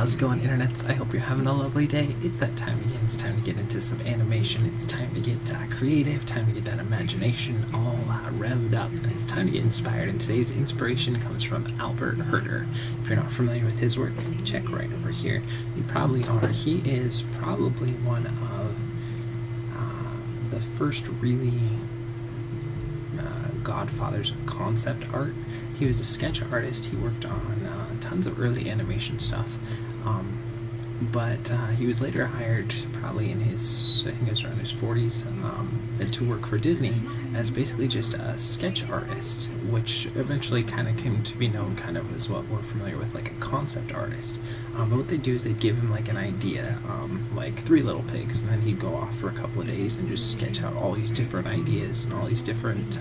How's it going, internets? I hope you're having a lovely day. It's that time again. It's time to get into some animation. It's time to get creative. Time to get that imagination all revved up. It's time to get inspired. And today's inspiration comes from Albert Herder. If you're not familiar with his work, check right over here. You probably are. He is probably one of the first really godfathers of concept art. He was a sketch artist. He worked on tons of early animation stuff, but he was later hired, probably in his, I think it was around his 40s, to work for Disney as basically just a sketch artist, which eventually kind of came to be known kind of as what we're familiar with, like a concept artist. But what they do is they give him like an idea, like Three Little Pigs, and then he'd go off for a couple of days and just sketch out all these different ideas and all these different,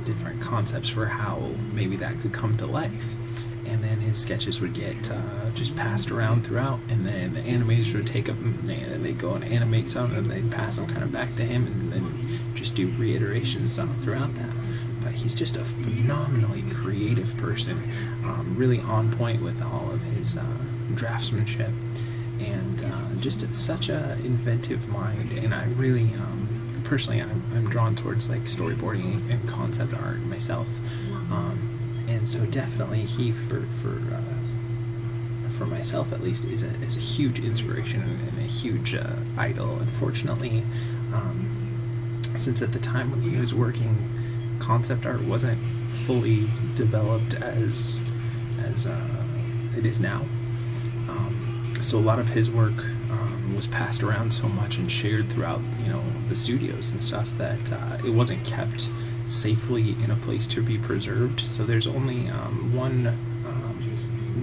different concepts for how maybe that could come to life. And then his sketches would get just passed around throughout, and then the animators would take them and they'd go and animate some, and they'd pass them kind of back to him, and then just do reiterations throughout that. But he's just a phenomenally creative person, really on point with all of his draftsmanship, and just such a inventive mind. And I really personally I'm drawn towards like storyboarding and concept art myself, and so definitely he for myself at least is a huge inspiration and a huge idol. Unfortunately, since at the time when he was working, concept art wasn't fully developed as it is now, so a lot of his work was passed around so much and shared throughout the studios and stuff that it wasn't kept safely in a place to be preserved. So there's only one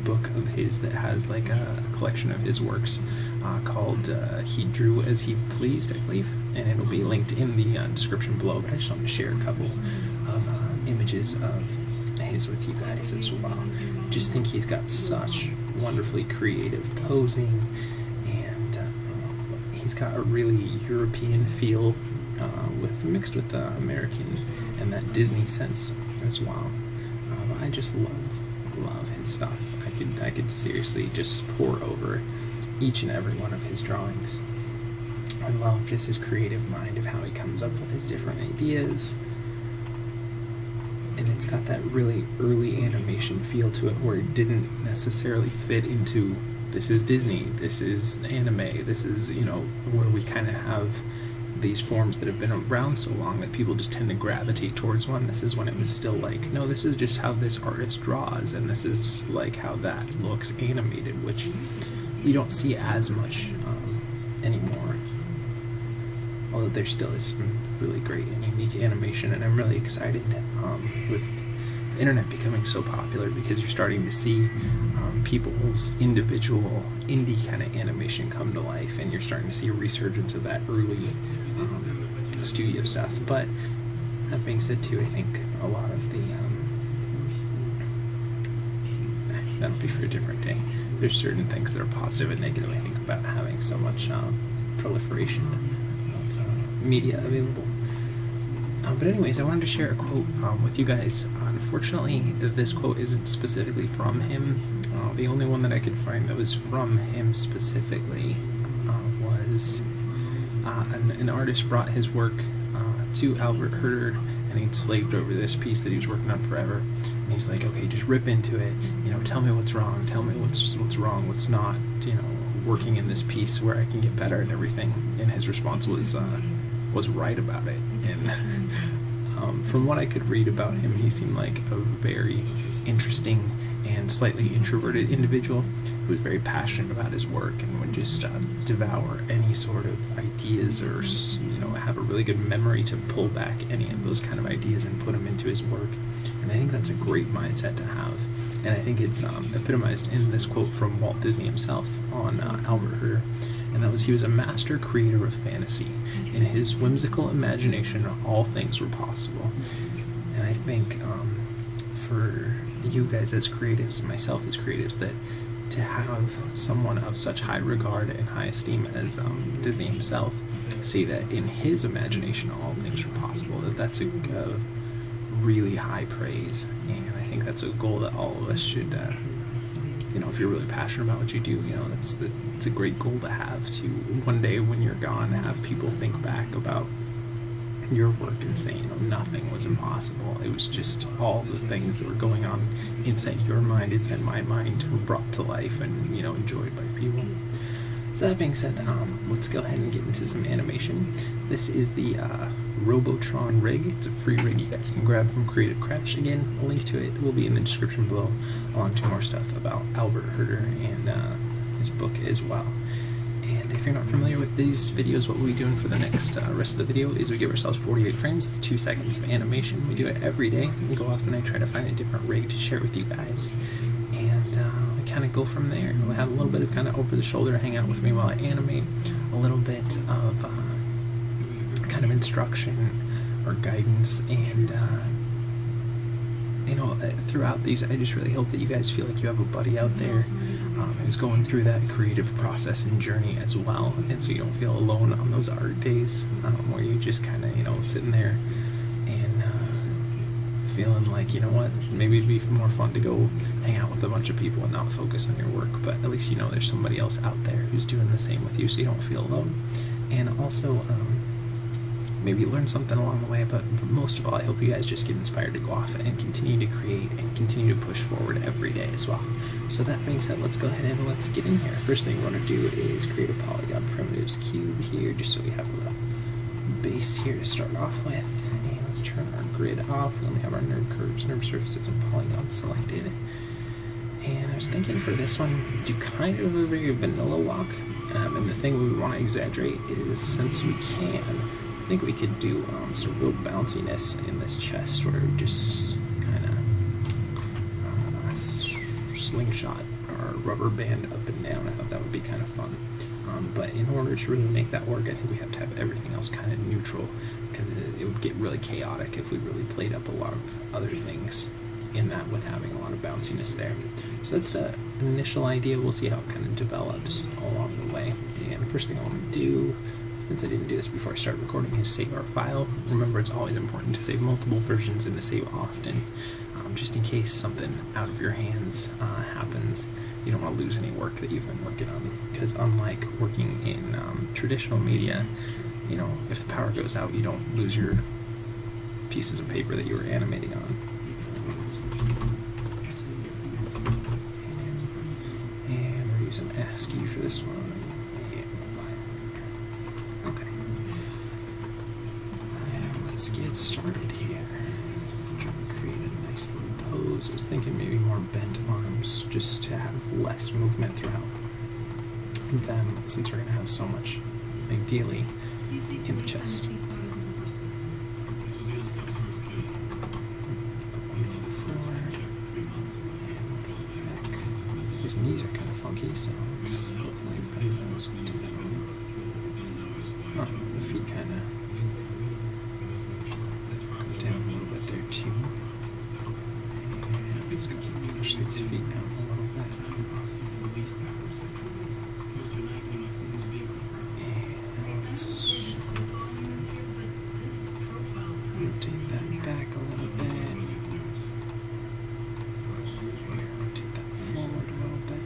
book of his that has like a collection of his works called He Drew As He Pleased, I believe, and it'll be linked in the description below. But I just wanted to share a couple of images of his with you guys as well. Just think he's got such wonderfully creative posing, and he's got a really European feel mixed with the American and that Disney sense as well. I just love his stuff. I could seriously just pour over each and every one of his drawings. I love just his creative mind of how he comes up with his different ideas. And it's got that really early animation feel to it, where it didn't necessarily fit into, this is Disney, this is anime, this is, where we kind of have these forms that have been around so long that people just tend to gravitate towards one. This is when it was still like, no, this is just how this artist draws, and this is like how that looks animated, which you don't see as much anymore. Although there still is some really great and unique animation, and I'm really excited with the internet becoming so popular, because you're starting to see people's individual indie kind of animation come to life, and you're starting to see a resurgence of that early studio stuff. But that being said too, I think a lot of the that'll be for a different day. There's certain things that are positive and negative, I think, about having so much proliferation of media available. But anyways, I wanted to share a quote with you guys. Unfortunately, this quote isn't specifically from him. The only one that I could find that was from him specifically was an artist brought his work to Albert Herder, and he'd slaved over this piece that he was working on forever. And he's like, okay, just rip into it. Tell me what's wrong. Tell me what's wrong. What's not. Working in this piece where I can get better and everything. And his response was right about it. And from what I could read about him, he seemed like a very interesting and slightly introverted individual who was very passionate about his work and would just devour any sort of ideas, or have a really good memory to pull back any of those kind of ideas and put them into his work. And I think that's a great mindset to have, and I think it's epitomized in this quote from Walt Disney himself on Albert Herder. And that was, he was a master creator of fantasy. In his whimsical imagination, all things were possible. And I think for you guys as creatives, and myself as creatives, that to have someone of such high regard and high esteem as Disney himself say that in his imagination all things were possible, that's a really high praise. And I think that's a goal that all of us should you know, if you're really passionate about what you do, you know, it's a great goal to have, to one day when you're gone have people think back about your work and say, you know, nothing was impossible. It was just all the things that were going on inside your mind, inside my mind, were brought to life and, you know, enjoyed by people. So that being said, let's go ahead and get into some animation. This is the Robotron rig. It's a free rig you guys can grab from Creative Crash. Again, a link to it will be in the description below, along to more stuff about Albert Herder and his book as well. And if you're not familiar with these videos, what we'll be doing for the next rest of the video is we give ourselves 48 frames, it's 2 seconds of animation. We do it every day, and go off and I try to find a different rig to share with you guys. And we kind of go from there. We'll have a little bit of kind of over-the-shoulder hang out with me while I animate, a little bit of kind of instruction or guidance, and you know, throughout these, I just really hope that you guys feel like you have a buddy out there who's going through that creative process and journey as well, and so you don't feel alone on those art days where you just kind of, you know, sitting there and feeling like, you know what, maybe it'd be more fun to go hang out with a bunch of people and not focus on your work, but at least you know there's somebody else out there who's doing the same with you, so you don't feel alone. And also maybe learn something along the way, but most of all, I hope you guys just get inspired to go off and continue to create and continue to push forward every day as well. So that being said, let's go ahead and let's get in here. First thing we want to do is create a polygon primitives cube here, just so we have a base here to start off with. And let's turn our grid off. We only have our nerd curves, nerd surfaces, and polygons selected. And I was thinking for this one, do kind of a very vanilla walk. And the thing we want to exaggerate is, since we can, I think we could do some real bounciness in this chest, where we just kind of slingshot or rubber band up and down. I thought that would be kind of fun. But in order to really make that work, I think we have to have everything else kind of neutral, because it would get really chaotic if we really played up a lot of other things in that with having a lot of bounciness there. So that's the initial idea. We'll see how it kind of develops along the way. And the first thing I want to do, since I didn't do this before I start recording, is save our file. Remember, it's always important to save multiple versions and to save often, just in case something out of your hands happens. You don't want to lose any work that you've been working on, because unlike working in traditional media, you know, if the power goes out, you don't lose your pieces of paper that you were animating on. And we're using ASCII for this one. Let's get started here. Trying to create a nice little pose. I was thinking maybe more bent arms, just to have less movement throughout them, since we're going to have so much, ideally, in the chest. His knees are kind of funky, so let's hopefully bend those down. Oh, the feet kind of down a little bit there too. And let's go push these feet out a little bit. And let's rotate that back a little bit. Rotate that forward a little bit.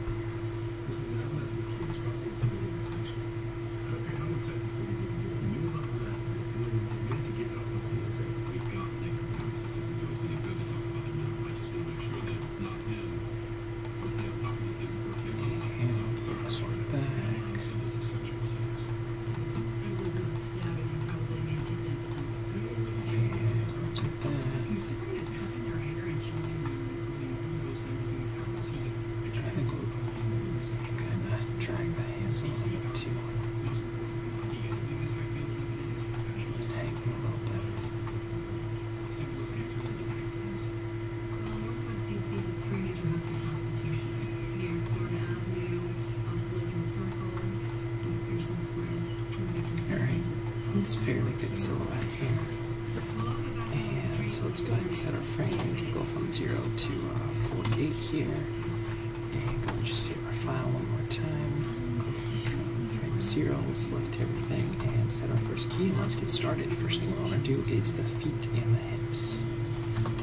It's fairly good silhouette here. And so let's go ahead and set our frame. We'll go from 0 to 48 here. And go and just save our file one more time. Go from frame 0, we'll select everything and set our first key. And let's get started. First thing we want to do is the feet and the hips.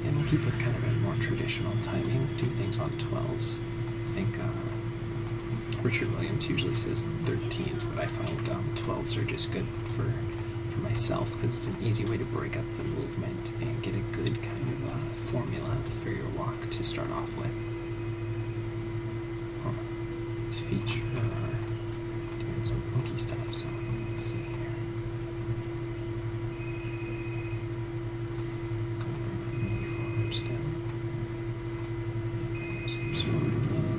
And we'll keep with kind of a more traditional timing, do things on 12s. think Richard Williams usually says 13s, but I find 12s are just good for myself because it's an easy way to break up the movement and get a good kind of formula for your walk to start off with. Oh, these feet sure are doing some funky stuff, so let's see here. Go bring my knee forward still. Bring those hips forward again.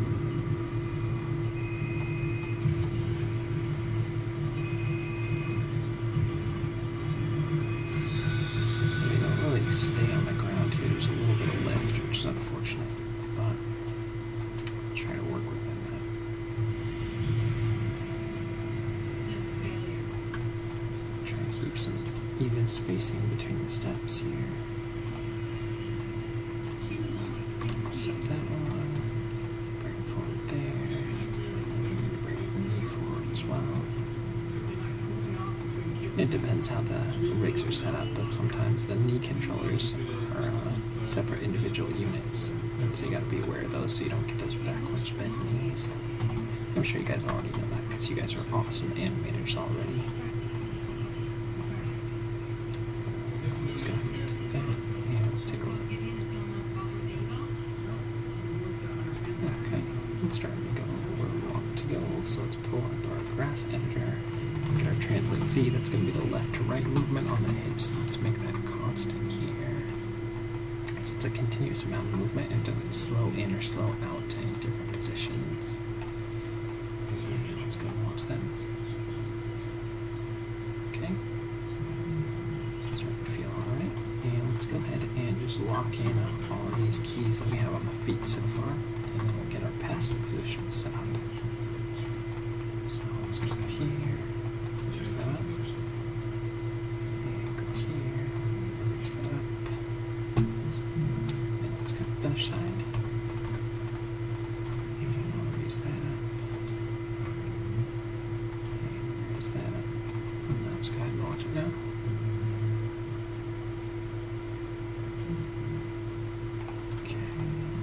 So you don't really stay on the ground here. There's a little bit of lift, which is unfortunate, but try to work within that. Try to keep some even spacing between the steps here. Set that one. Bring it forward there. Bring the knee forward as well. It depends how the rigs are set up, but sometimes the knee controllers are separate individual units, and so you gotta be aware of those so you don't get those backwards bent knees. I'm sure you guys already know that because you guys are awesome animators already. Let's go ahead and do that, and let's take a look. Okay, it's starting to go where we want to go, so let's pull up our graph editor. Look at our translate Z, that's going to be the left to right movement on the hips. Let's make that constant here. So it's a continuous amount of movement and it doesn't slow in or slow out in different positions. Let's go and watch that. Okay. Starting to feel alright. And let's go ahead and just lock in all of these keys that we have on the feet so far. And then we'll get our passive position set up. So let's go here. Raise that up. And go here. Raise that up. And let's go to the other side. And I'll raise that up. And raise that up. And let's go ahead and watch it now. Okay.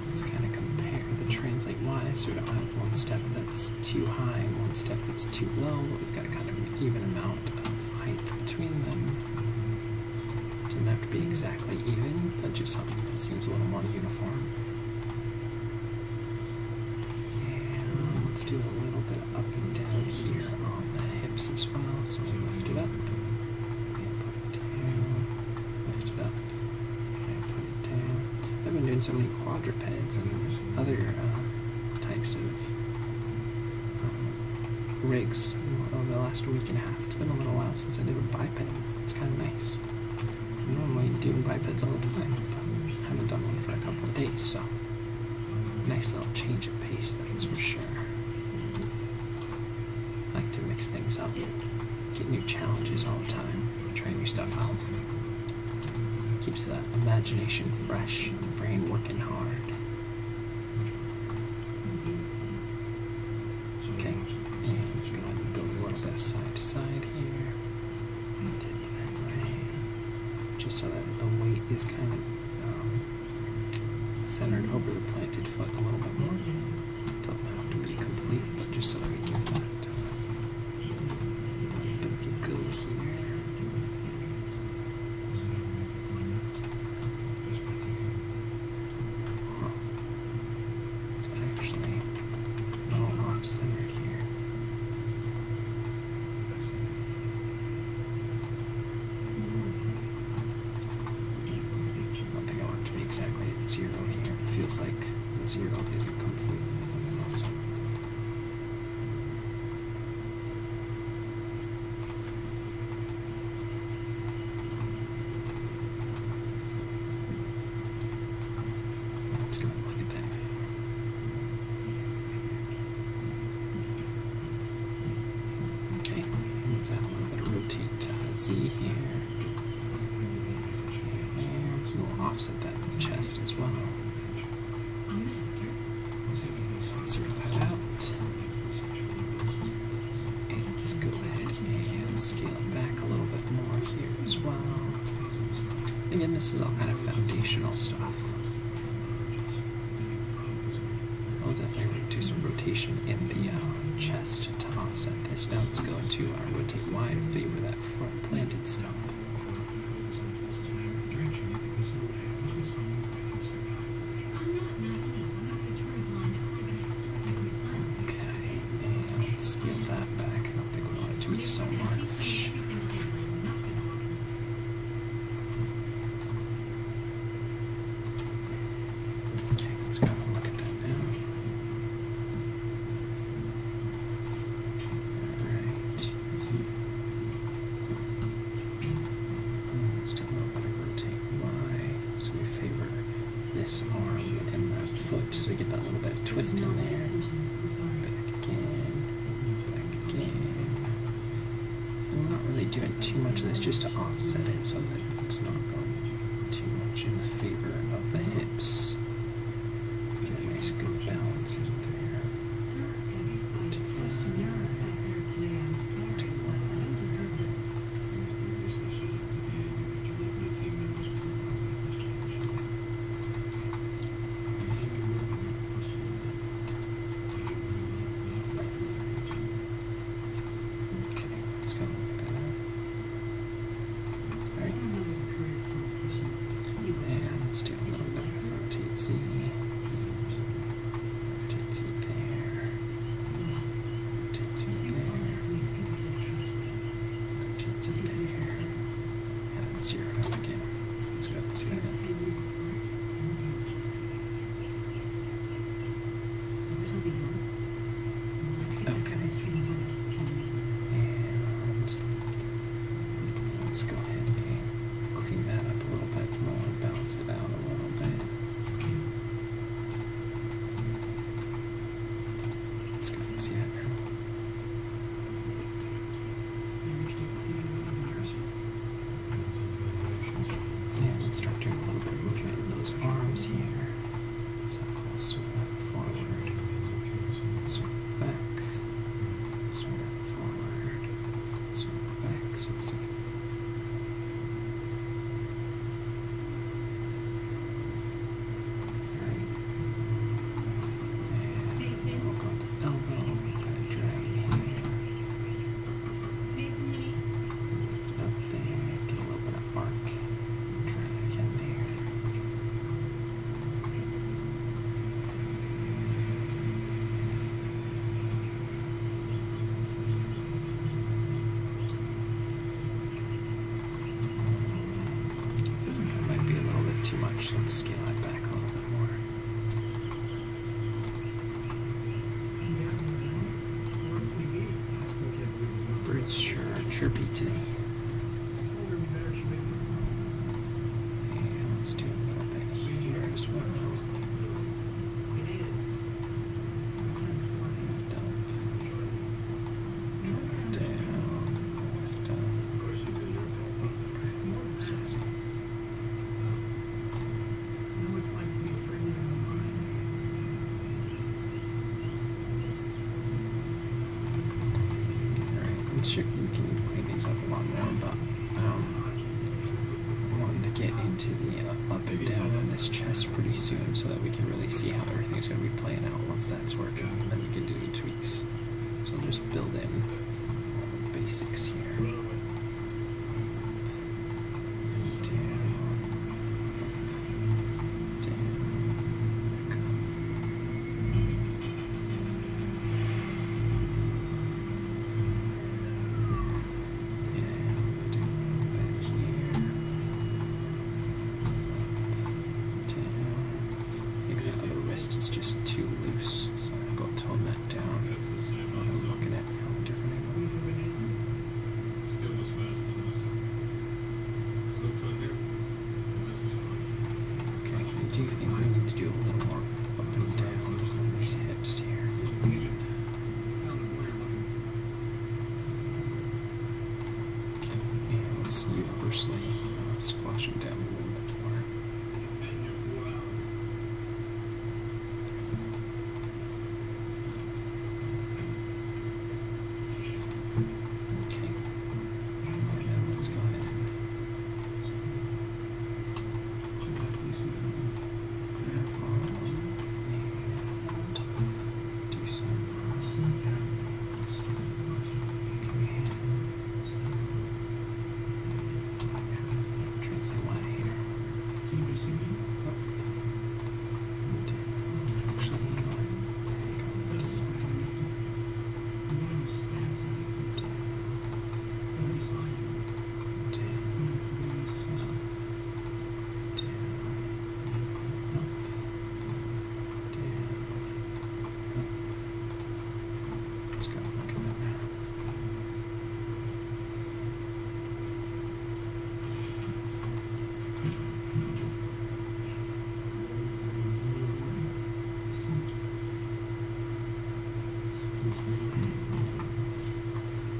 Let's kind of compare the translate Y, so we don't have one step that's too high and one step that's too low, but we've got kind of an even amount of height between them. Doesn't have to be exactly even, but just something that seems a little more uniform. And let's do a little bit up and down here on the hips as well. So we'll lift it up and put it down, lift it up and put it down. I've been doing so many quadrupeds and other types of rigs over the last week and a half. It's been a little while since I did a biped. It's kind of nice. I'm normally doing bipeds all the time, but I haven't done one for a couple of days, so nice little change of pace, that's for sure. I like to mix things up, get new challenges all the time, try new stuff out. Keeps the imagination fresh, the brain working hard. Okay, and let's go ahead and build a little bit of side to side here. Tip that way. Just so that the weight is kind of centered over the planted foot a little bit more. Doesn't have to be complete, but just so that we give that a bit of a go here. It's actually all off-centered here. Exactly at 0 here. It feels like the 0 isn't complete. So. Let's go and look at that now. Okay, let's add a little bit of rotate Z here. We'll offset that chest as well. Sort that out. And let's go ahead and scale it back a little bit more here as well. Again, this is all kind of foundational stuff. I'll definitely rotate do some rotation in the chest to offset this. Now let's go into rotate Y to favor that front planted stump. Okay, and let's scale that back. I don't think we want it to be so much. Okay, let's go look at that now. Alright. Let's do a little bit of rotate Y. So we favor this arm and that foot, so we get that little bit of twist in there. Back again. Back again. And we're not really doing too much of this, just to offset it so that it's not going too much in favor of the hips. Get a nice good balance in there. Let's do a little bit of rotate Z. Rotate Z there. Rotate Z there. Rotate Z there. And then zero it up again. Let's go. Let's go. Okay. And let's go ahead and clean that up a little bit more, balance it out a little bit. Let's go and see that now. And let's start doing a little bit of movement in those arms here. So I'll swing that forward, swing back, swing that forward, swing back. So let's see. That might be a little bit too much. Let's scale it back a little bit more. Birds sure are chirpy today. And let's do a little bit here as well. Lift up, drop down, lift up. So let's I'm sure we can clean things up a lot more, but I wanted to get into the up and down on this chest pretty soon so that we can really see how everything's going to be playing out once that's working, and then we can do the tweaks. So I'll just build in all the basics here. Is just too loose, so I'll go tone that down. I'm looking at it from a different angle.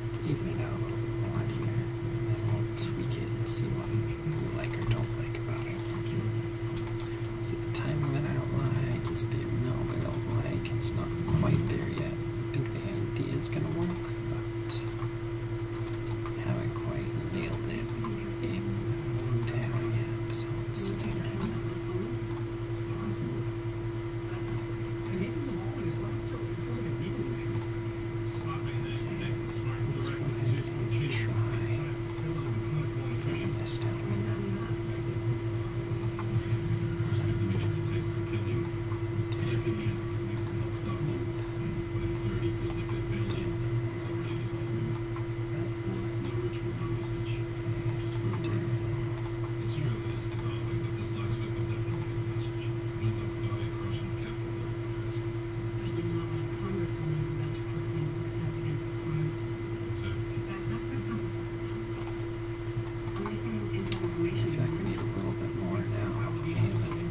Let's even it out a little bit more here, and then we'll tweak it and see what we like or don't like about it. So the timing that I don't like is the no, I don't like. It's not quite there yet. I think the idea is gonna work, but I haven't quite nailed it in down yet. So let's see here. Let's go ahead and try bringing this down.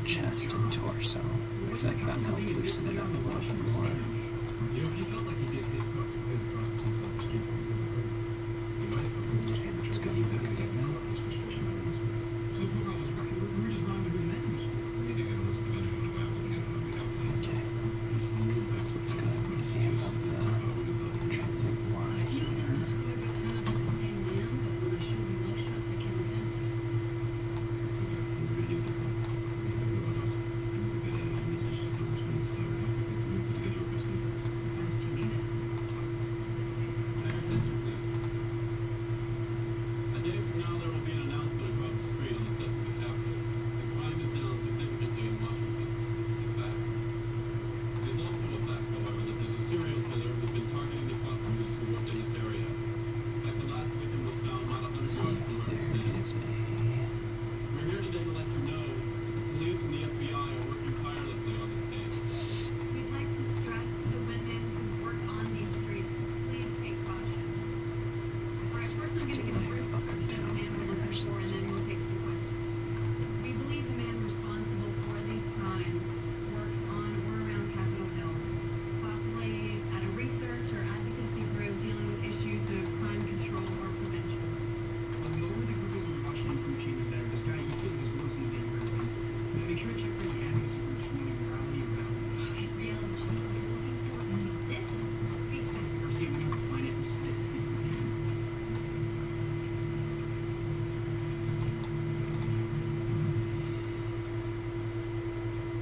Chest and torso. I feel like that helped loosen it up a little bit more. Okay, let's go look at that now. Okay, so let's go ahead and amp up the translate Y here.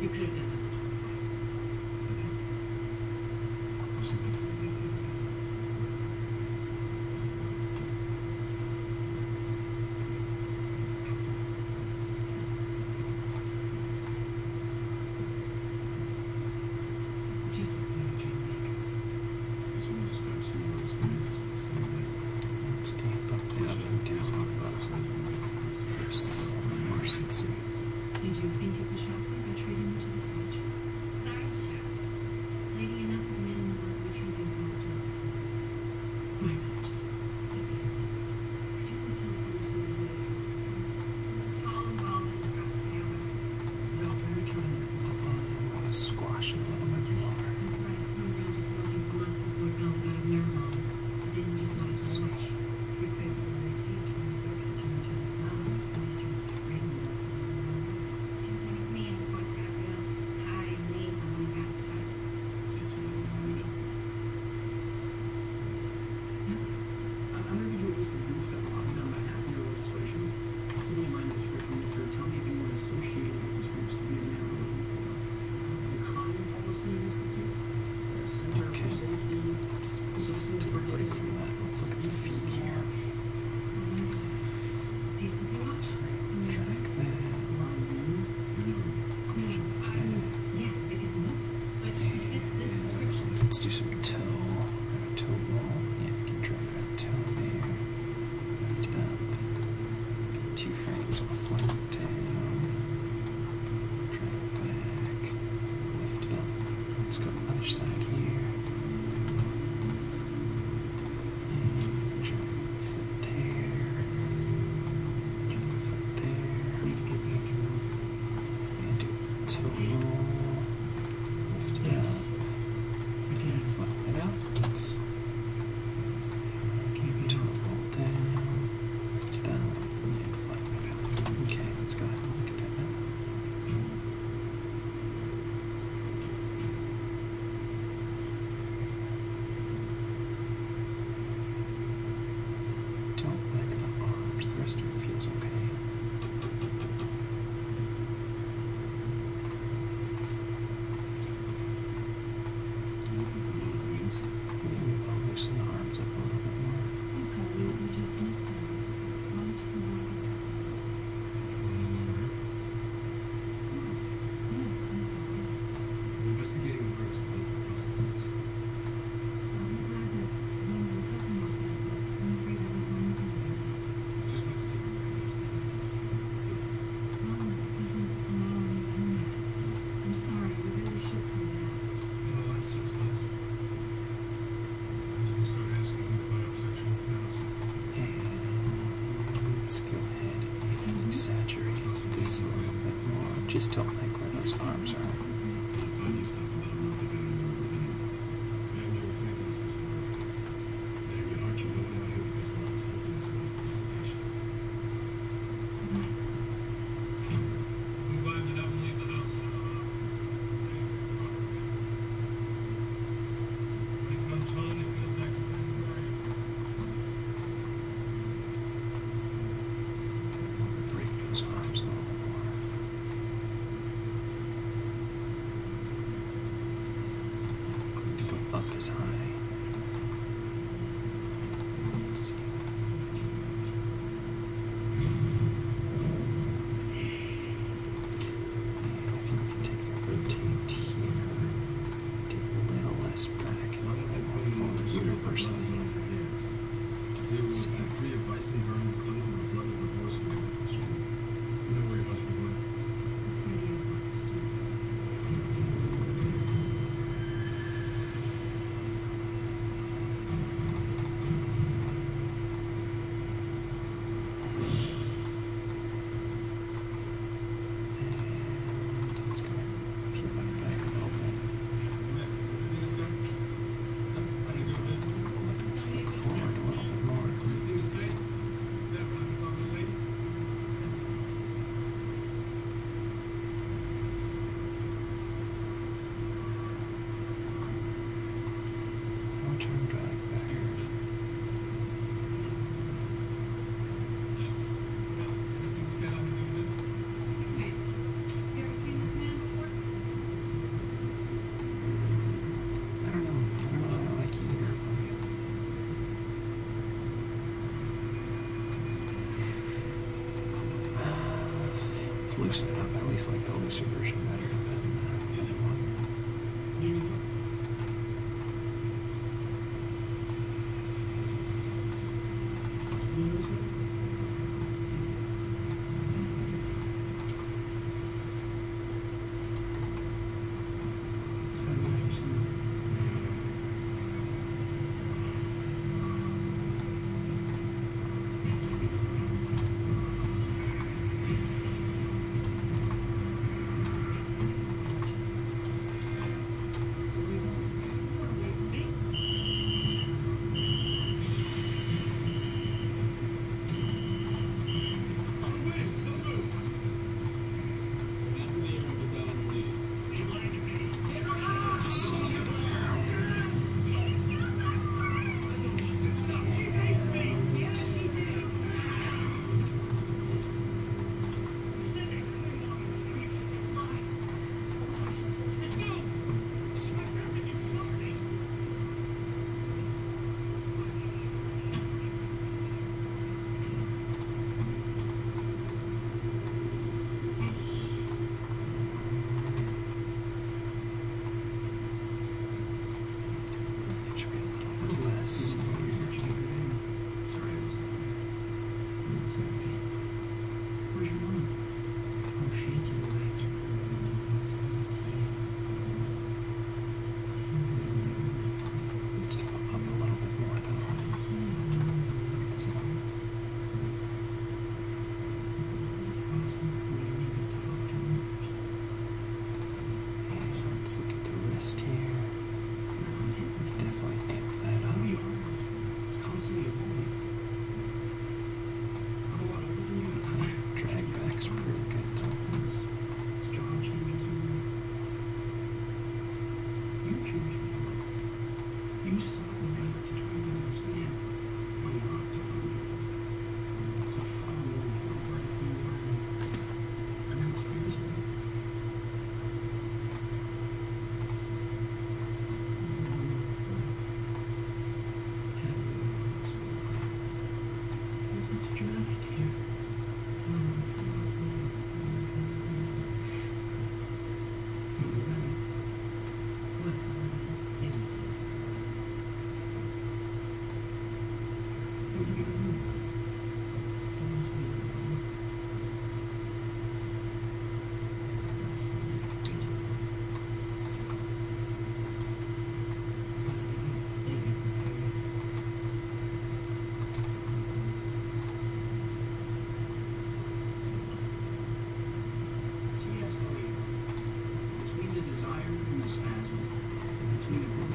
You could have done that. Just like you dream big. Let's amp up the up and down. Oops, a little more sincere. Did you think of the shopper by treating you to the stage? Sideshow. Lady, enough of the men in the world which are exhaust us. My apologies. Particularly some folks who are really tall. He's tall and bald and he's got sailors. He's also very charming. I'm going to squash it a little bit more. That's right. I'm around just working for months before he found out his nerve wrong. And then he just wanted to watch. Free paper when they see him trying to fix to turn each other's mouths. And he started screaming as they were around. Same thing with me and his voice got real high and nasal when he got excited. Just really annoying. I'm going to read you a list of groups that were opted on behalf of your legislation. Keep in mind the description, Mr. Tell me if anyone associated with these groups could be the man we're looking for. The crime policy institute, the Center for Safety, Let's Citizen take a break Brigade, from that. Let's look at the feet here. Decency watch? Drag that. Yes, it is the move. But it fits this description. Let's do some toe. Toe roll. Yeah, we can drag that toe there. Lift it up. Get 2 frames. We'll flat it down. Drag it back. Lift it up. Let's go to the other side here. And drag the foot there. Drag the foot there. And do a toe roll. Lift it up. And flatten it just don't like where those arms are. Funny stuff about a month ago in your opinion. And your fingers as well. Maybe aren't you going out here because Walt's hoping this was the destination? I'm glad you don't leave the house. When it comes home, it feels like a new grave. Break those arms a little bit more. Need to go up as high. Let's see. I think we can take the rotate here. Take a little less back and a little more forward universally. Let's see. Free of bison burning the clothes and the blood of the horse for you. Don't worry about your work. The city of what to do. And let's go peel that back a little bit. Nick, you see this guy? How do you do business? Let him flick forward a little bit more. You see this face? Yeah, but I've been talking to ladies. I'll turn drag back. See this guy? Yes. You see this guy how we do business? Excuse me. You ever seen this man before? I don't know. I don't like you either. Let's loosen it up. I at least like the looser version better than the other one. You need one? You need this one? It's gotta be interesting.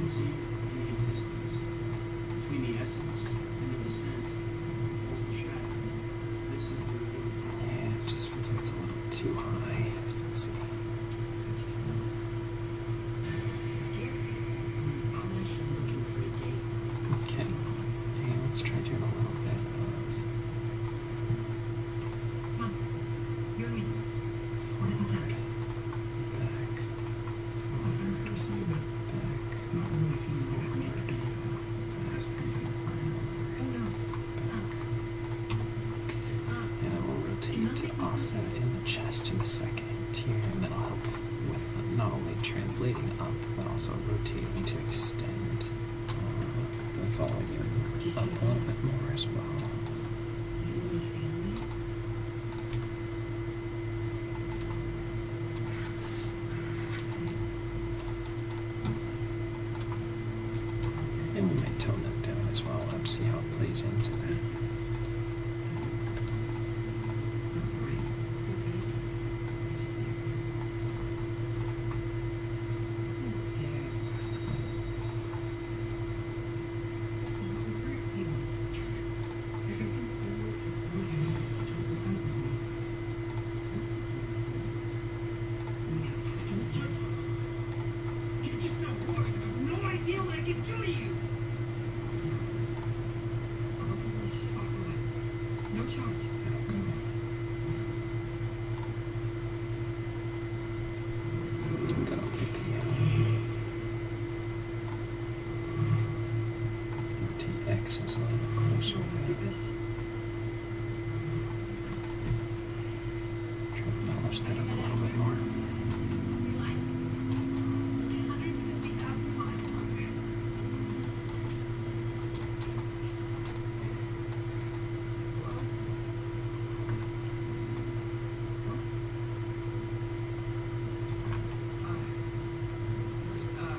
consistency and the existence, between the essence and the descent, the shadow. This is the Yeah, it just feels like it's a little too high. Let's see. Such yourself. Scary. I'm actually looking for a date. Okay. Hey, let's try doing a little bit of Come on. You're in. forward, back, That's forward, per se, but back, not really feeling like I need to be back, Oh no. back. And then we'll rotate to offset it in the chest in a second here, and that'll help with not only translating up, but also rotating to extend the volume up a little bit more as well. You and my family? And we might tone that down as well. We'll have to see how it plays into that. It's not right. It's okay. You just don't worry. You have no idea what I can do to you. Just walk away. No charge. Gotta pick the rotate X is a little bit closer. Do this. Try to polish that up a little bit more. Life. 150,000 miles.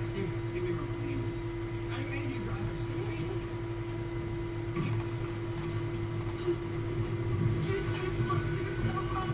Stay away from the neighbors. I made you drive us. He's so fixing himself up.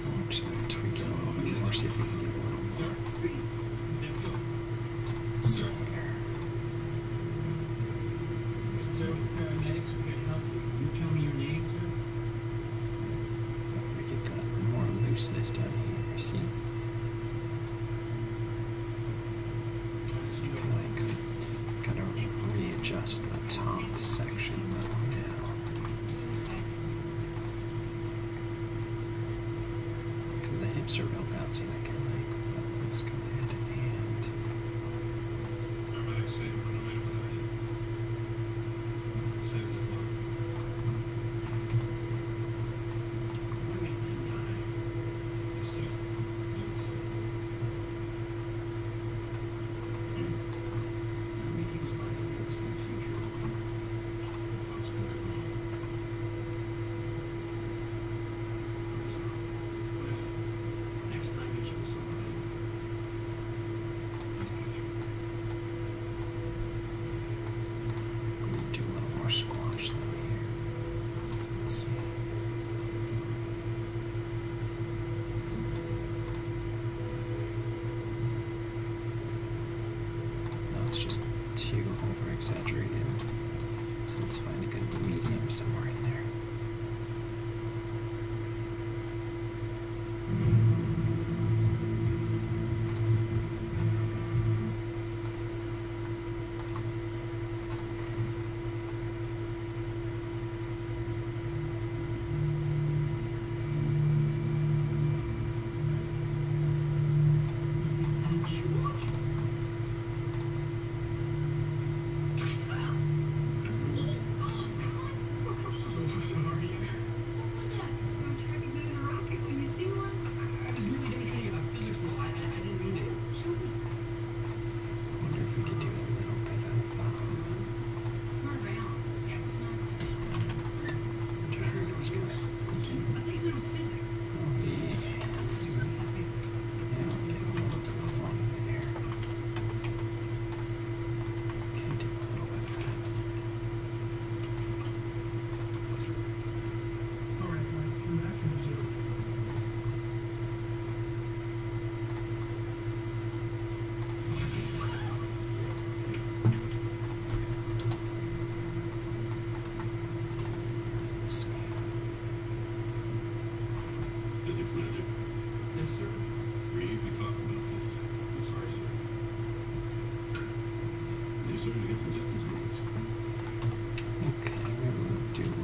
I'm just gonna tweak it a little bit more, see if we can get a little more circular. Sir, paramedics are here to help you. You tell me your name, sir? We get that more looseness down here. See? I feel like gotta readjust the top section though now. Cause the hips are real bouncy, like I like. But let's go ahead and Paramedics say we're not waiting without you. Save this life. Yes, sir. Yes, sir. Make people's lives worse in the future. Thoughts go wrong. What if next time you kill somebody? I'm gonna do a little more squash though here. So let's see. No, it's just too over exaggerated. So let's find a good medium somewhere in there.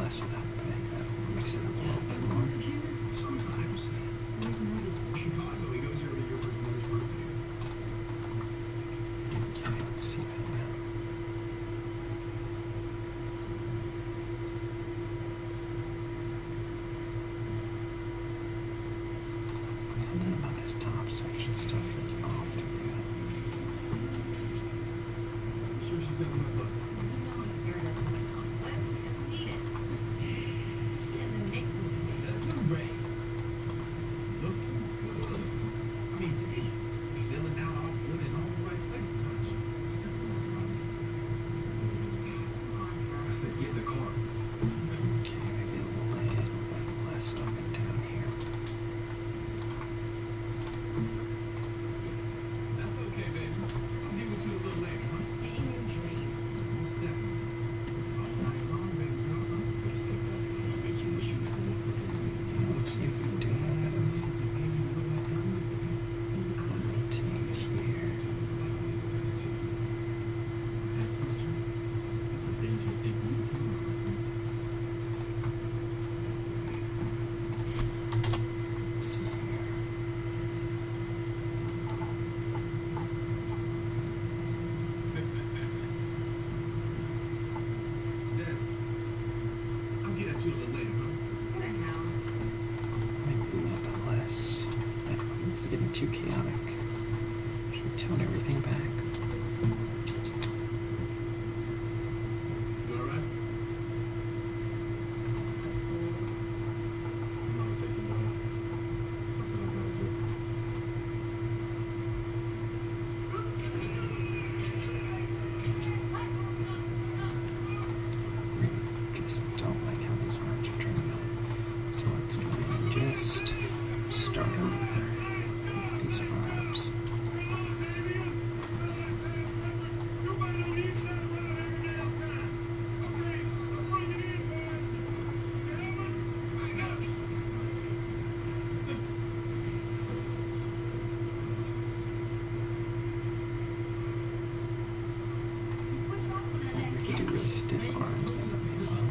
less of that, but I think that'll mix it up a little bit more. Sometimes. Chicago, he goes here every year for his mother's birthday. Okay, let's see that now. Something about this top section stuff feels off to me. I'm sure she's got my butt. That's a ray. Looking good. I mean, damn. Filling out all good in all the right places, aren't you? Step on it. I said, get in the car. Okay, maybe a little bit less up and down here. That's okay, baby. I'll give it to you a little later, huh? Most definitely. All night long, baby girl, huh? Let's say that. Make you wish you never walked with me. Let's see if we can do that with a routine here. Hey, sister. That's a dangerous thing for you to come around. Let's see here. Dad, I'll get at you a little later, huh? Maybe a little bit less. I don't know, it's getting too chaotic. Should we tone everything back? You alright? I'm not gonna take you long. Something I gotta do. Really just don't like how these arms are turning out. So let's go ahead and just start over these arms. Nobody don't eat that around every damn time. Okay, let's bring it in, boys. Gentlemen, I got you. We could do really stiff arms. That would be fun.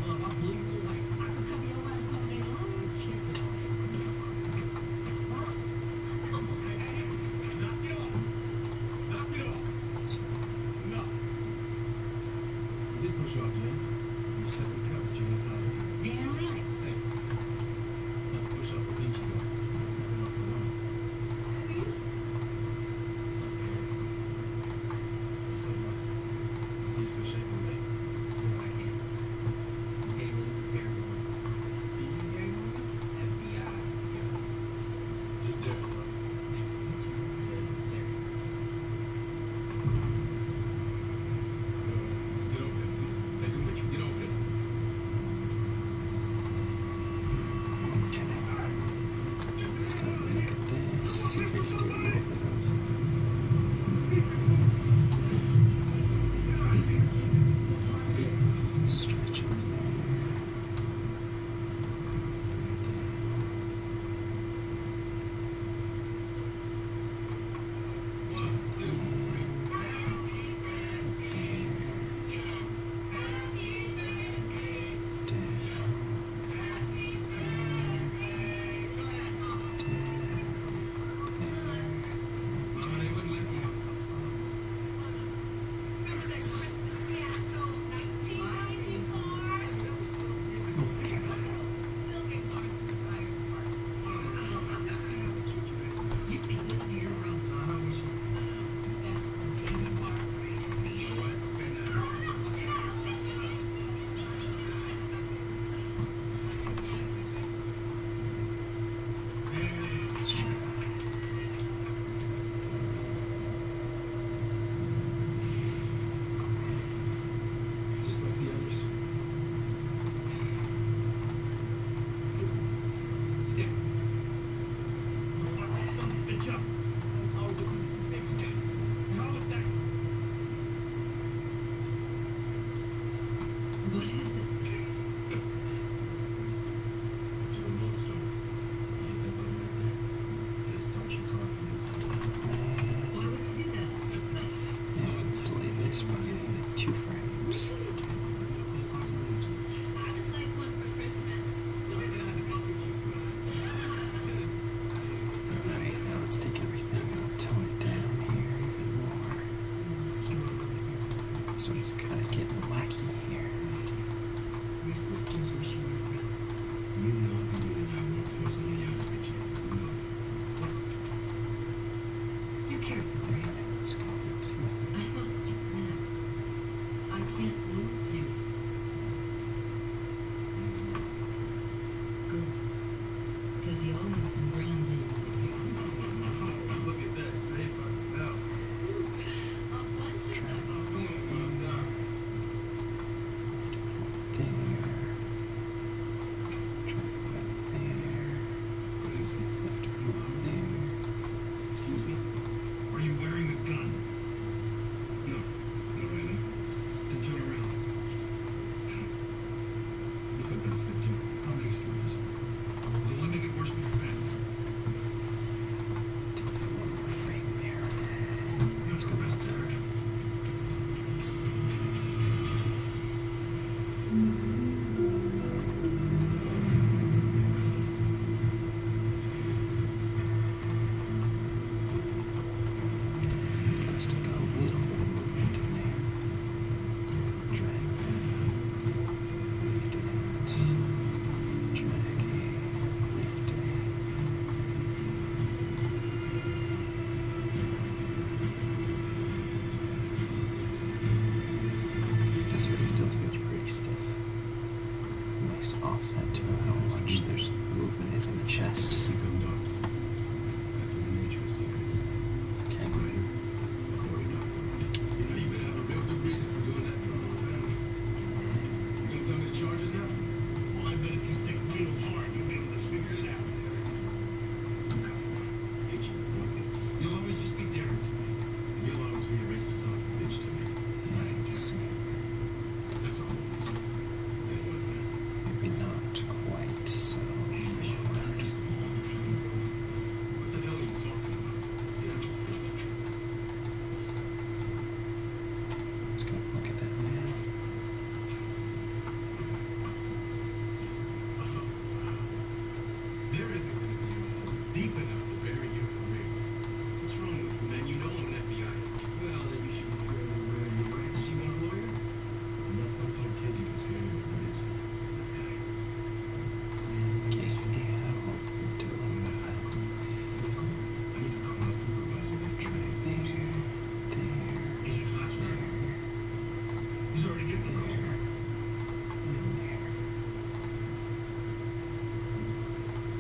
Knock it off. Knock it off. So, It's enough. I did push you off, Jim. You said the cut, but you ain't solid. Damn right. Hey, time to push off the bench you go. It's not enough for long. It's not fair. Thanks so much. I see you still shaking the leg. Just there, bro. Get over there. Take him with you. Get over there. okay. Let's go and look at this. See if we can do a little bit of stretch over there. One, two, three. You can live to your own. Let's try that. Just like the others. Stand. Son of a bitch up. I'll look at you big stand. How about that? What is it? It's a remote start. You hit that button right there. It'll start your car from inside. Why would you do that? Yeah, let's delay this by 2 frames. Approximately I would like one for so it still feels pretty stiff. Nice offset to how much there's movement is in the chest. Become doctor. That's in the nature of secrets. Okay. Writer, Corey Doctor. You know, you better have a real good reason for doing that for our family. You gonna tell me the charges now? Well, I bet if you think real hard, you'll be able to figure it out. Agent, you'll always just be daring to me. And you'll always be a racist son of a bitch to me. Right. So That's all it is. That's what it is. maybe not quite. So I should have done this a long time ago. What the hell are you talking about? Yeah. let's go look at that now. There isn't going to be a hole deep enough to bury your career. What's wrong with you, man? You know I'm an FBI. Well, then you should be careful where your rights. You want a lawyer? I'm not some punk kid you can scare your friends. Okay. Okay. Yeah, we'll do a little bit of that. I need to call my supervisor. Try there. There. Agent Hotchkiss, he's already getting the call. There.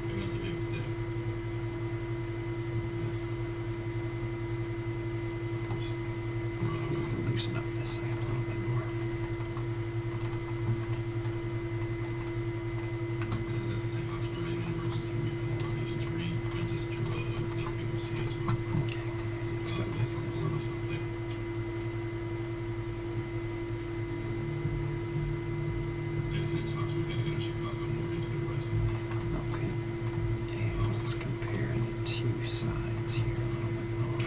It must have been a mistake. Yes. We're on our way. We'll loosen up this side a little bit more. This is SSA Hotchkiss in emergency recall of Agents Reed, Prentice, Giroux, and Delphi Garcia as well. Okay. Let's go. Yes, I'll alert myself later. Residents Hotchkiss headed into Chicago more into the west. Okay. And let's compare the two sides here a little bit more.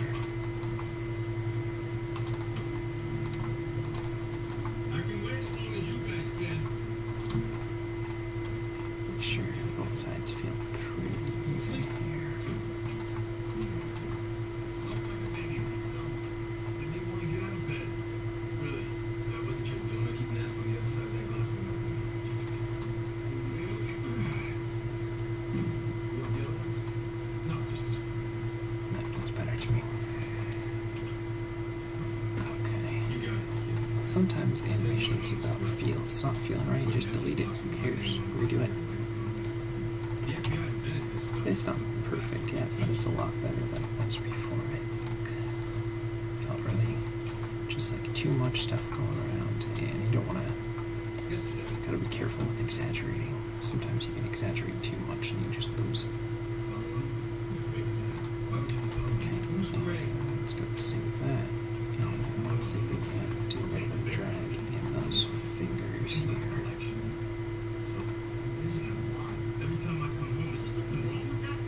I can wait as long as you guys can. Make sure both sides feel pretty even here. Slept like a baby myself. Didn't even want to get out of bed. Really? So that wasn't your donut-eating ass on the other side of that glass window? You want the other ones? No, just this. That feels better to me. Okay. You got it, kid. Sometimes animation is about feel. If it's not feeling right, you just delete it. Who cares? Redo it. The FBI invented this stuff. It's not perfect yet, but it's a lot better than it was before, I think. Felt really just like too much stuff going around, and you don't want to. Yesterday, Gotta be careful with exaggerating. Sometimes you can exaggerate too much and you just lose. Okay, and let's go save that. And let's see if we can do a little bit of drag in those fingers here. So, isn't it a lot? Every time I come home, is there something wrong with that?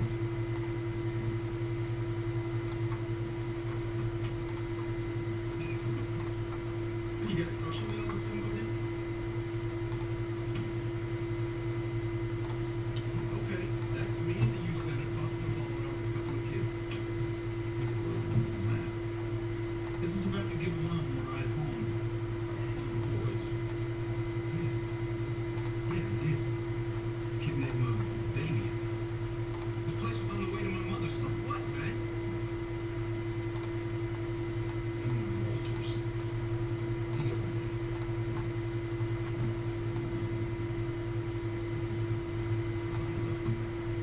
You got a crush on me all of a sudden, what is it? Okay, that's me and the youth center tossing the ball around with a couple of kids. This is about to give Mom a ride home. Boys. Yeah, I did. This kid named Damien. This place was on the way to my mother's. So what, man? Walters. Deal.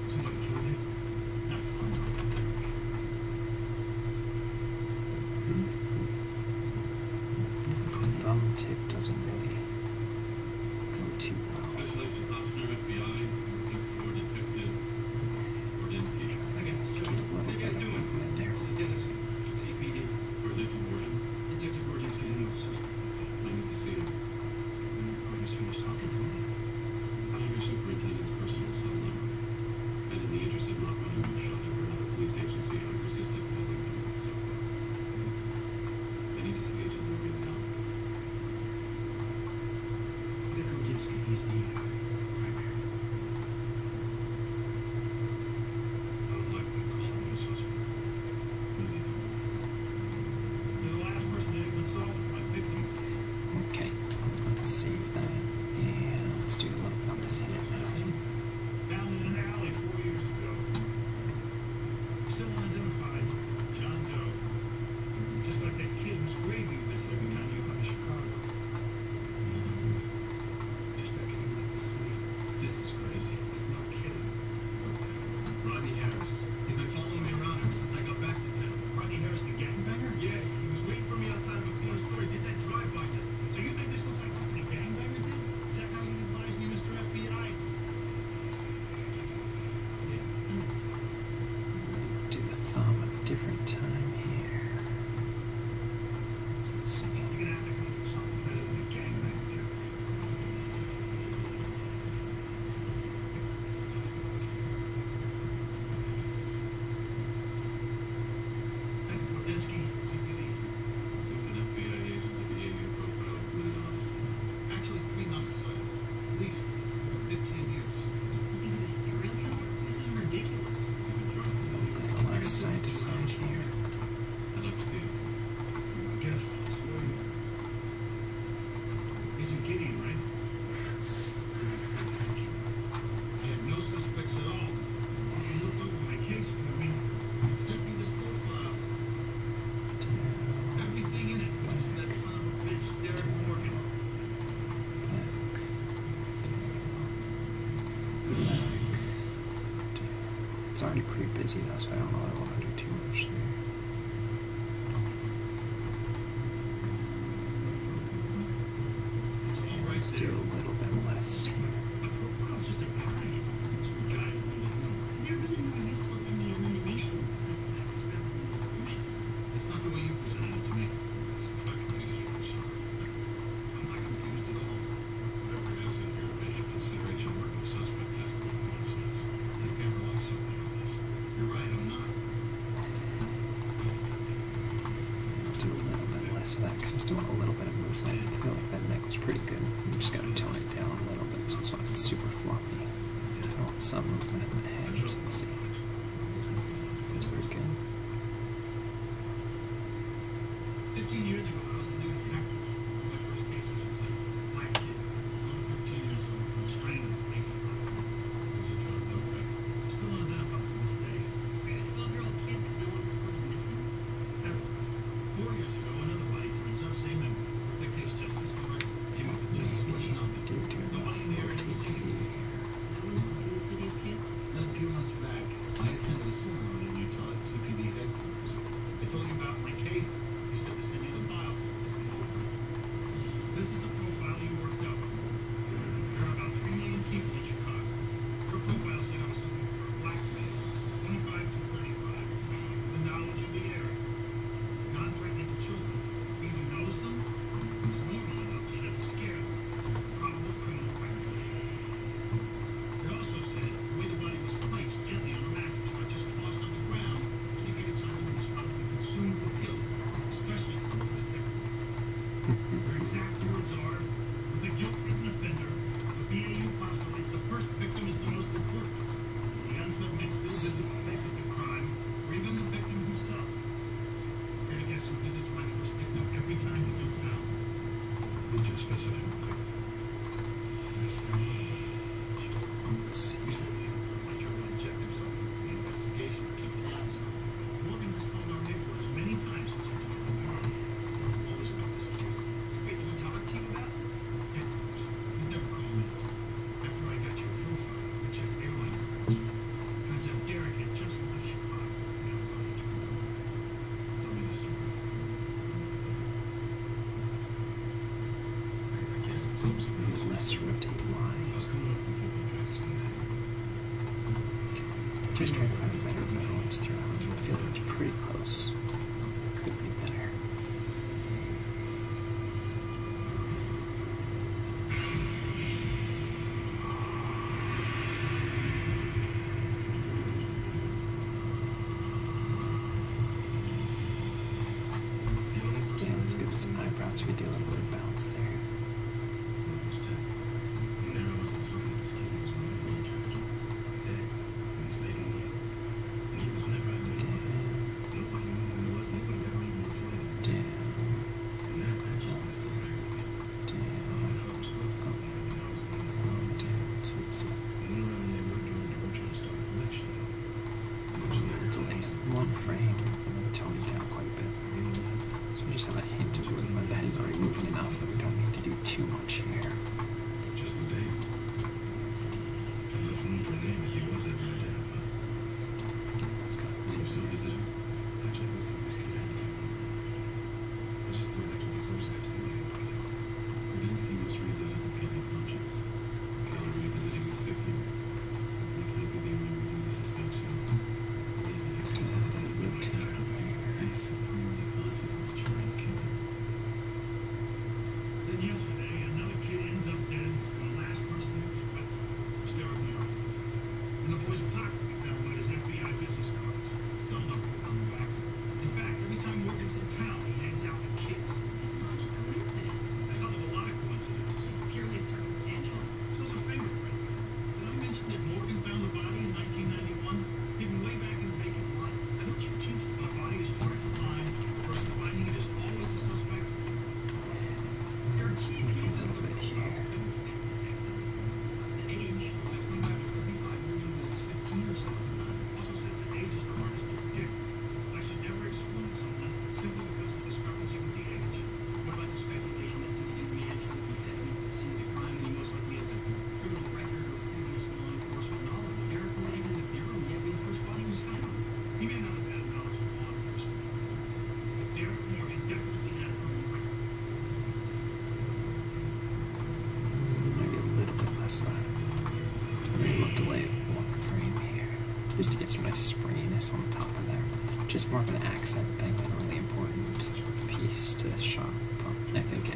Somebody killed him? Not somebody. Thumb tip doesn't really go too well. Special Agent Hofstra, FBI, looking for Detective Ordinsky. I got this Get job. a little What are you bit guys of doing? movement there. Dennison, CPD. Where's Agent Gordon? Detective Ordinsky's in with the suspect. I need to see him. I just finished talking to him. I have your superintendent's personal cell number. And in the interest of not running a shot over another police agency, I'm persistent calling him so far. I need to see Agent Morgan now. Vic Ordinsky, he's the primary. I don't like them calling him a suspect. Really don't. You're the last person anyone saw was my victim. Okay, let's save that. And let's do a little bit on this hit now. Found in an alley 4 years ago. Still unidentified. John Doe. Just like that kid whose grave you visit every time you come to Chicago. Agent Gideon, right? Thank you. I had no suspects at all. You looked over my case for me and sent me this profile. Everything in it was from that son of a bitch, Derek Morgan. It's already pretty busy though, so I don't know if I want to do too much there. It's all right Let's do there. a little bit less. My profile's just a guide. It's a guide to really know. They're really more useful in the elimination of suspects rather than the inclusion. It's not the way you presented it to me. I confused you, I'm sorry. I'm not confused at all. Whatever it is in your initial consideration, working suspect has to be coincidence. You can't rely solely on this. You're right, I'm not. Do a little bit less of that because I still want a little bit of movement. I feel like that neck was pretty good. I'm just gonna tone it down a little bit so it's not super floppy. I want some movement in the head. Let's see. It's pretty good. 15 years ago, I was a new detective. One of my first cases was a black kid, under 13 years old, from strangling a vacant property. Was it John Doe, right? Still unidentified to this day. For a 12-year-old kid that no one reported missing. Ever. 4 years ago, another body turns up, same number. That case, Justice Clark, came up with just as much nothing. Do turn off Nobody in the area was OTC seen. here. No one's looking for these kids. Then a few months back, I attended a seminar in Utah at CPD headquarters. They told you about my case. You said to send you the files. This is the profile you worked up. There are about 3 million people in Chicago. Your profile said I was something for a black man, 25 to 35, with knowledge of the area, non-threatening to children. Either knows them, is normal enough, and has a scare them. Probable criminal record. It also said the way the body was placed gently on a mattress, not just tossed on the ground, indicated someone who was probably consumed or killed, especially the first victim. Their exact words are, with a guilt-ridden offender, the BAU postulates the first victim is the most important. The unsub may still visit the place of the crime, or even the victim himself. Care to guess who visits my first victim every time he's in town? Did you specify the victim? Yes, Let's see. Usually it's not my trouble to inject himself into the investigation or keep tabs on. Morgan has called our headquarters many times since he joined the bureau. Always about this case. Wait, did he talk to you about it? Headquarters. He never called me. After I got your profile, I checked airline records. Turns out Derek had just left Chicago. Now running to Rome. Tell me the story. I guess it's some sort of Let's rotate Y. I was coming up from football practice one day. Just trying to find a better balance throughout. I feel like it's pretty close. Could be better. Yeah, let's get his eyebrows. We do a little bit of bounce there. One frame and then tone it down quite a bit. So we just have a hint of movement. The head's already moving enough that we don't need to do too much here. Just a day. Enough room for a name if he was ever identified. Let's go. Let's So see. still visiting? Actually, I must have this kid anytime. I just feel like he was vaccinated. Rudinsky must read that as a guilty conscience. Keller revisiting his victim. Likely could be only reason to suspect him. Let's do that in routine. He's supremely confident that Charlie's killer. just to get some nice springiness on the top of there. Just more of an accent thing than a really important piece to the shot. But I think it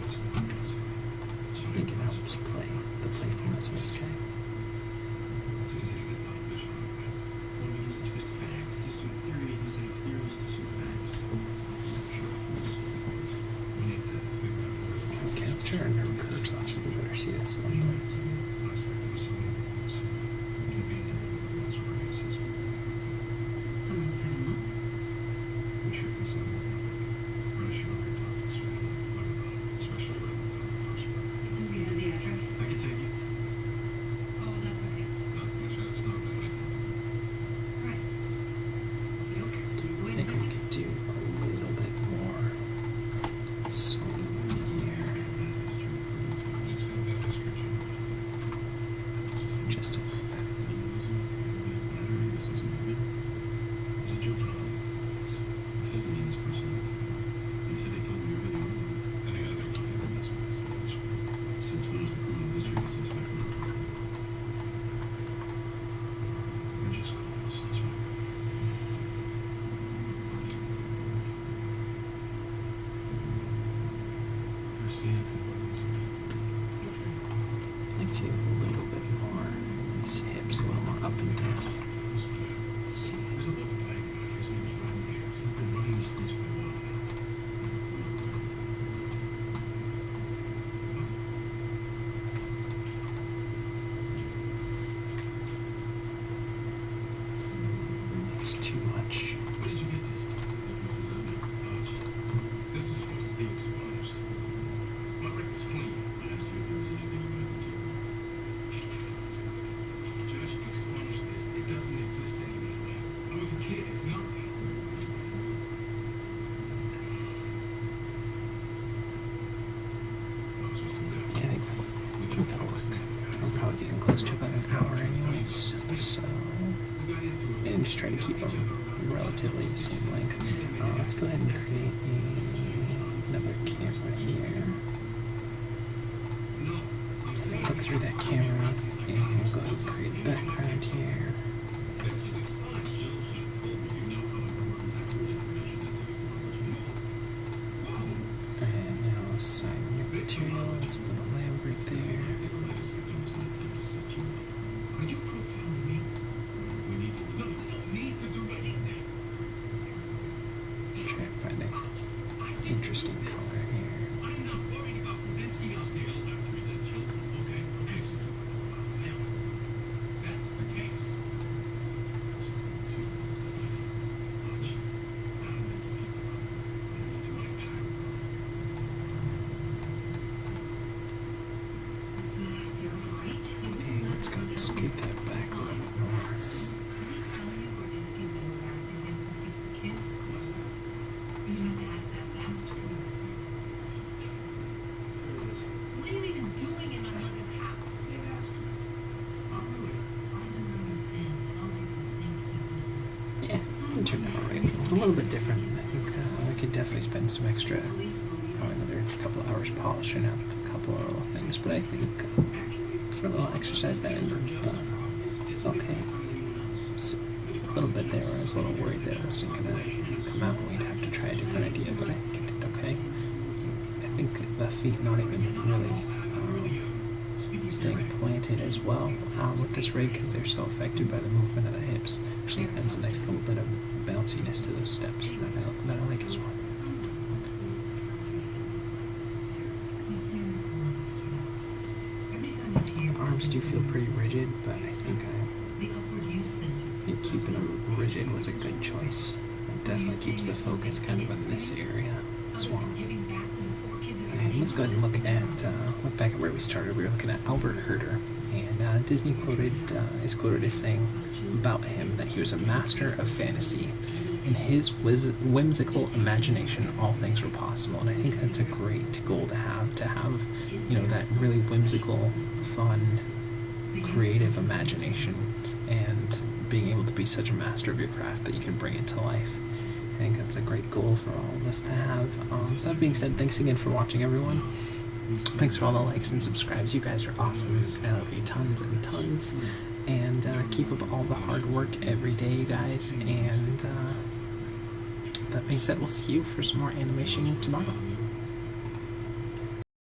helps play the playfulness in this guy. It's easy to get that vision. When we use to twist facts to suit theories instead of theories to suit facts. Sure. We need to figure out where Okay, let's turn our nerve curves off so we better see this one. aspect of the song is convenient for lots of reasons. Someone set him up. We should consider brushing over your topics, especially right at the first part. Do we have the address? I can take you. Oh, that's okay. No, actually, that's not bad. Right. Nope. I think we could do a little bit more. So here, just a little bit. Yes, sir. I'd like to do a little bit more. These hips a little more up and down. Let's see. There's a local bike guy. His name is Robert. He's been running this place for a while now. It's too much. Where did you get this? This is under. This is supposed to be expunged. My record's clean. I asked you if there was anything you wanted to do. Judge, expunge this. It doesn't exist anymore. I was a kid. It's nothing. I was supposed to do Yeah, I think that'll work. We're probably getting close to about an hour anyways. So, and just try to keep them relatively the same length. Let's go ahead and create another camera here. No, I'm saying Look through that camera and we'll go ahead and create a background here. this was expunged. Jill should have told me. You know how important accurate information is to technology. Wow. And now assign new material. Let's put a lamp right there. I think what is it was an attempt to set you up. Are you profiling me? We need to. No, you don't need to do anything. Try and find an interesting color here. I'm not worried about Rubinsky. I'll stay on after you then, Jill. Okay, so now that's the case. Watch. I don't make you people up. I need to like time. Is Daryl right? And let's go and scoot that back a little bit more. Are they telling you Gordinsky's been harassing him since he was a kid? You don't have to ask that bastard. What are you even doing in my mother's house? I don't understand how they can think he did this. Yeah, it turned out alright. A little bit different. I think we could definitely spend some extra, Police will be probably another couple of hours polishing up a couple of little things, but I think for a little exercise that ended okay. So, a little bit there where I was a little worried that it wasn't going to come out and we'd have to try a different idea, but I think it did okay. I think the feet not even really staying planted as well with this rig because they're so affected by the movement of the hips. Actually adds a nice little bit of bounciness to those steps that I like as well. The arms do feel pretty rigid, but I think The Upward Youth Center. keeping them rigid was a good choice. It definitely keeps the focus kind of in this area as well. Giving back to the poor kids in And let's go ahead and look back at where we started. We were looking at Albert Herder, and Disney is quoted as saying about him that he was a master of fantasy. In his whimsical imagination, all things were possible, and I think that's a great goal to have, that really whimsical, fun, creative imagination, and being able to be such a master of your craft that you can bring it to life. I think that's a great goal for all of us to have. That being said, thanks again for watching, everyone. Thanks for all the likes and subscribes. You guys are awesome. I love you tons and tons. And keep up all the hard work every day, you guys. And that being said, we'll see you for some more animation tomorrow.